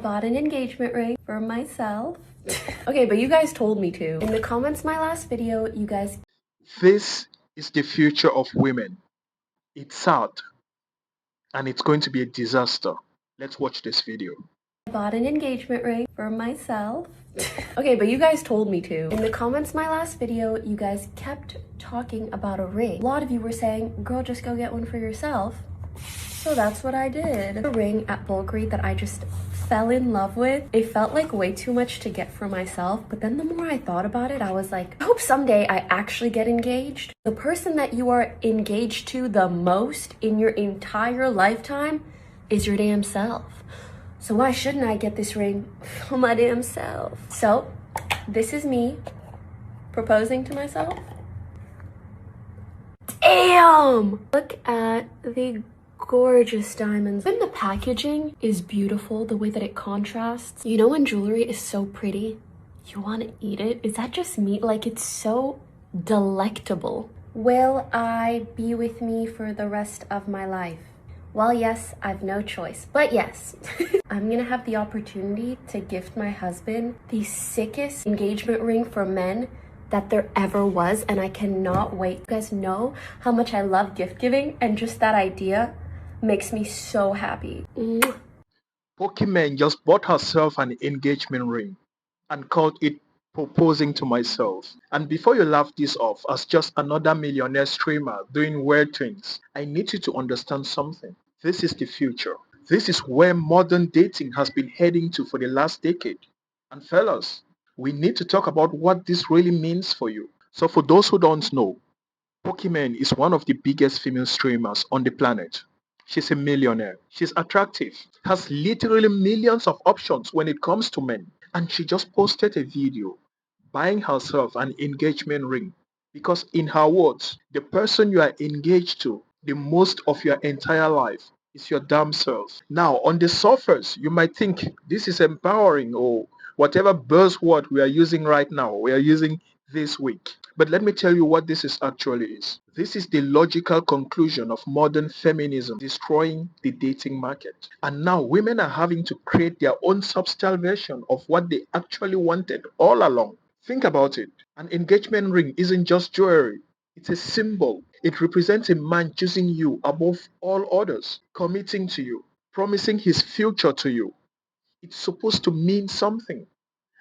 Bought an engagement ring for myself. Okay, but you guys told me to. In the comments my last video, you guys... This is the future of women. It's sad and it's going to be a disaster. Let's watch this video. Bought an engagement ring for myself. Okay, but you guys told me to. In the comments my last video, you guys kept talking about a ring. A lot of you were saying, girl, just go get one for yourself. So that's what I did. A ring at Bulgari that I just fell in love with. It felt like way too much to get for myself, but then the more I thought about it, I was like, I hope someday I actually get engaged. The person that you are engaged to the most in your entire lifetime is your damn self. So why shouldn't I get this ring for my damn self? So this is me proposing to myself. Damn! Look at the gorgeous diamonds. When the packaging is beautiful, the way that it contrasts, you know when jewelry is so pretty, you want to eat it? Is that just me? Like, it's so delectable. Will I be with me for the rest of my life? Well, yes, I've no choice, but yes. I'm gonna have the opportunity to gift my husband the sickest engagement ring for men that there ever was, and I cannot wait. You guys know how much I love gift giving, and just that idea makes me so happy. POKIMANE just bought herself an engagement ring and called it proposing to myself. And before you laugh this off as just another millionaire streamer doing weird things, I need you to understand something. This is the future. This is where modern dating has been heading to for the last decade. And fellas, we need to talk about what this really means for you. So for those who don't know, POKIMANE is one of the biggest female streamers on the planet. She's a millionaire. She's attractive. Has literally millions of options when it comes to men. And she just posted a video buying herself an engagement ring. Because in her words, the person you are engaged to the most of your entire life is your damn self. Now, on the surface, you might think this is empowering or whatever buzzword we are using right now, we are using this week. But let me tell you what this is actually is. This is the logical conclusion of modern feminism destroying the dating market. And now women are having to create their own substyle version of what they actually wanted all along. Think about it. An engagement ring isn't just jewelry. It's a symbol. It represents a man choosing you above all others, committing to you, promising his future to you. It's supposed to mean something.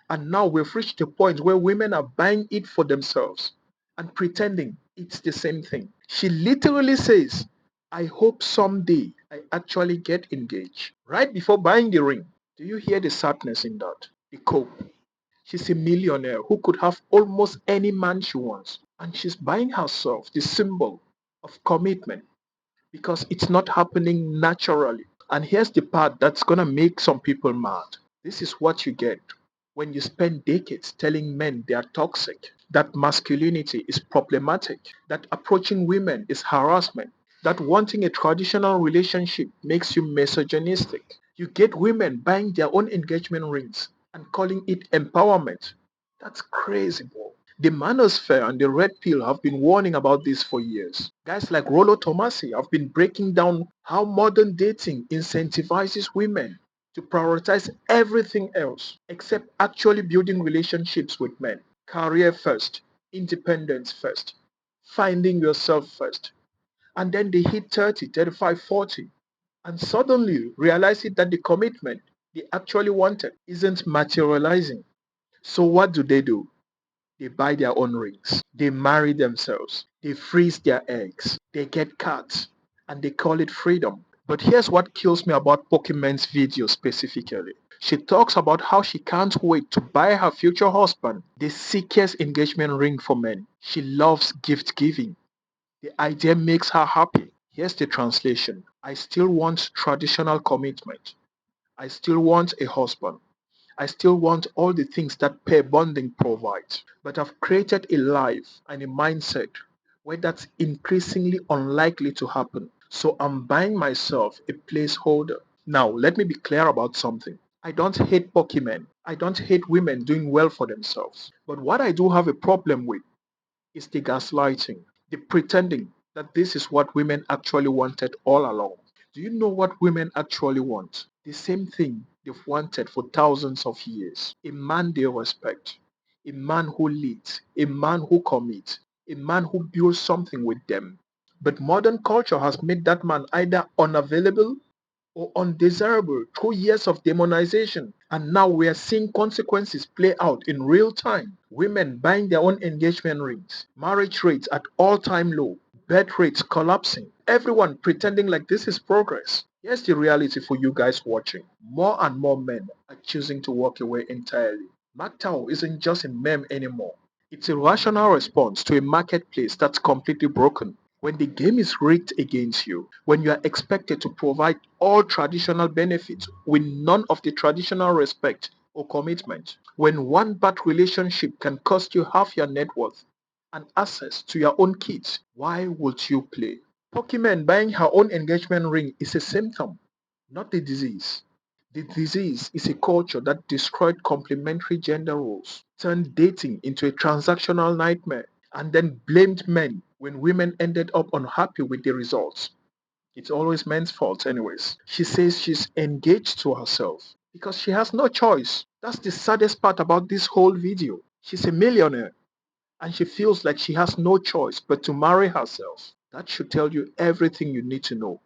And now we've reached a point where women are buying it for themselves and pretending it's the same thing. She literally says, I hope someday I actually get engaged. Right before buying the ring. Do you hear the sadness in that? The cope. She's a millionaire who could have almost any man she wants. And she's buying herself the symbol of commitment because it's not happening naturally. And here's the part that's gonna make some people mad. This is what you get when you spend decades telling men they are toxic, that masculinity is problematic, that approaching women is harassment, that wanting a traditional relationship makes you misogynistic. You get women buying their own engagement rings and calling it empowerment. That's crazy, bro. The manosphere and the red pill have been warning about this for years. Guys like Rollo Tomasi have been breaking down how modern dating incentivizes women to prioritize everything else except actually building relationships with men. Career first, independence first, finding yourself first. And then they hit 30, 35, 40, and suddenly realizing that the commitment they actually wanted isn't materializing. So what do? They buy their own rings. They marry themselves. They freeze their eggs. They get cats. And they call it freedom. But here's what kills me about POKIMANE's video specifically. She talks about how she can't wait to buy her future husband the sickest engagement ring for men. She loves gift giving. The idea makes her happy. Here's the translation. I still want traditional commitment. I still want a husband. I still want all the things that pair bonding provides, but I've created a life and a mindset where that's increasingly unlikely to happen. So I'm buying myself a placeholder. Now, let me be clear about something. I don't hate Pokemon. I don't hate women doing well for themselves. But what I do have a problem with is the gaslighting, the pretending that this is what women actually wanted all along. Do you know what women actually want? The same thing they've wanted for thousands of years. A man they respect, a man who leads, a man who commits, a man who builds something with them. But modern culture has made that man either unavailable or undesirable through years of demonization. And now we are seeing consequences play out in real time. Women buying their own engagement rings, marriage rates at all-time low, birth rates collapsing, everyone pretending like this is progress. Here's the reality for you guys watching. More and more men are choosing to walk away entirely. MGTOW isn't just a meme anymore. It's a rational response to a marketplace that's completely broken. When the game is rigged against you, when you are expected to provide all traditional benefits with none of the traditional respect or commitment, when one bad relationship can cost you half your net worth and access to your own kids, why would you play? Pokimane buying her own engagement ring is a symptom, not the disease. The disease is a culture that destroyed complementary gender roles, turned dating into a transactional nightmare, and then blamed men when women ended up unhappy with the results. It's always men's fault anyways. She says she's engaged to herself because she has no choice. That's the saddest part about this whole video. She's a millionaire and she feels like she has no choice but to marry herself. That should tell you everything you need to know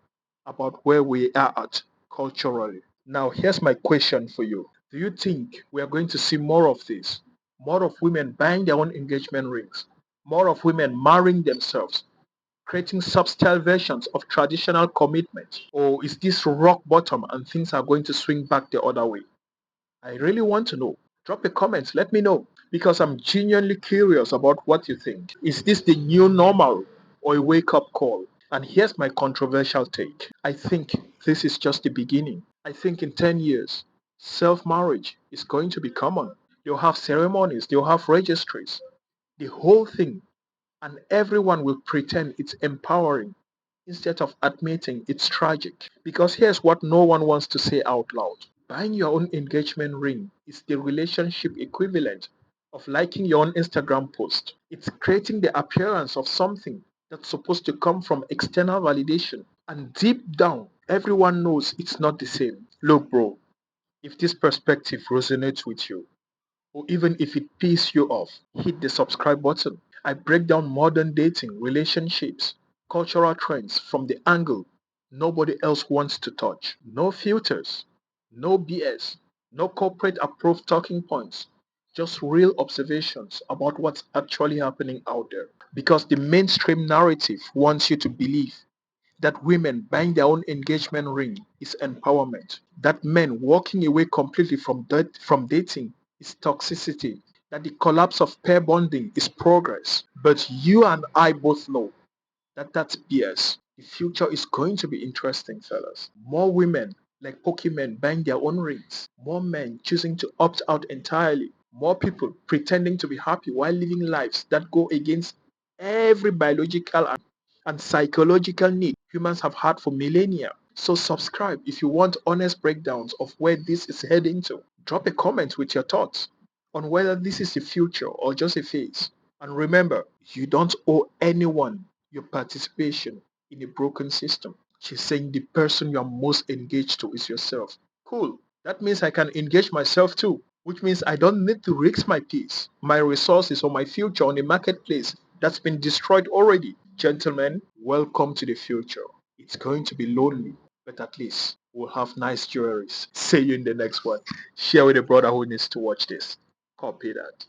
about where we are at culturally. Now, here's my question for you. Do you think we are going to see more of this? More of women buying their own engagement rings? More of women marrying themselves? Creating subtle versions of traditional commitment? Or is this rock bottom and things are going to swing back the other way? I really want to know. Drop a comment, let me know, because I'm genuinely curious about what you think. Is this the new normal or a wake up call? And here's my controversial take. I think this is just the beginning. I think in 10 years, self marriage is going to be common. You'll have ceremonies, you'll have registries, the whole thing, and everyone will pretend it's empowering instead of admitting it's tragic. Because here's what no one wants to say out loud. Buying your own engagement ring is the relationship equivalent of liking your own Instagram post. It's creating the appearance of something that's supposed to come from external validation. And deep down, everyone knows it's not the same. Look, bro, if this perspective resonates with you, or even if it pisses you off, hit the subscribe button. I break down modern dating, relationships, cultural trends from the angle nobody else wants to touch. No filters, no BS, no corporate approved talking points, just real observations about what's actually happening out there. Because the mainstream narrative wants you to believe that women buying their own engagement ring is empowerment, that men walking away completely from dating is toxicity, that the collapse of pair bonding is progress. But you and I both know that that's BS. The future is going to be interesting, fellas. More women like Pokimane buying their own rings, more men choosing to opt out entirely, more people pretending to be happy while living lives that go against every biological and psychological need humans have had for millennia. So subscribe if you want honest breakdowns of where this is heading to. Drop a comment with your thoughts on whether this is the future or just a phase. And remember, you don't owe anyone your participation in a broken system. She's saying the person you are most engaged to is yourself. Cool. That means I can engage myself too, which means I don't need to risk my peace, my resources, or my future on a marketplace that's been destroyed already. Gentlemen, welcome to the future. It's going to be lonely, but at least we'll have nice jewelries. See you in the next one. Share with a brother who needs to watch this. Copy that.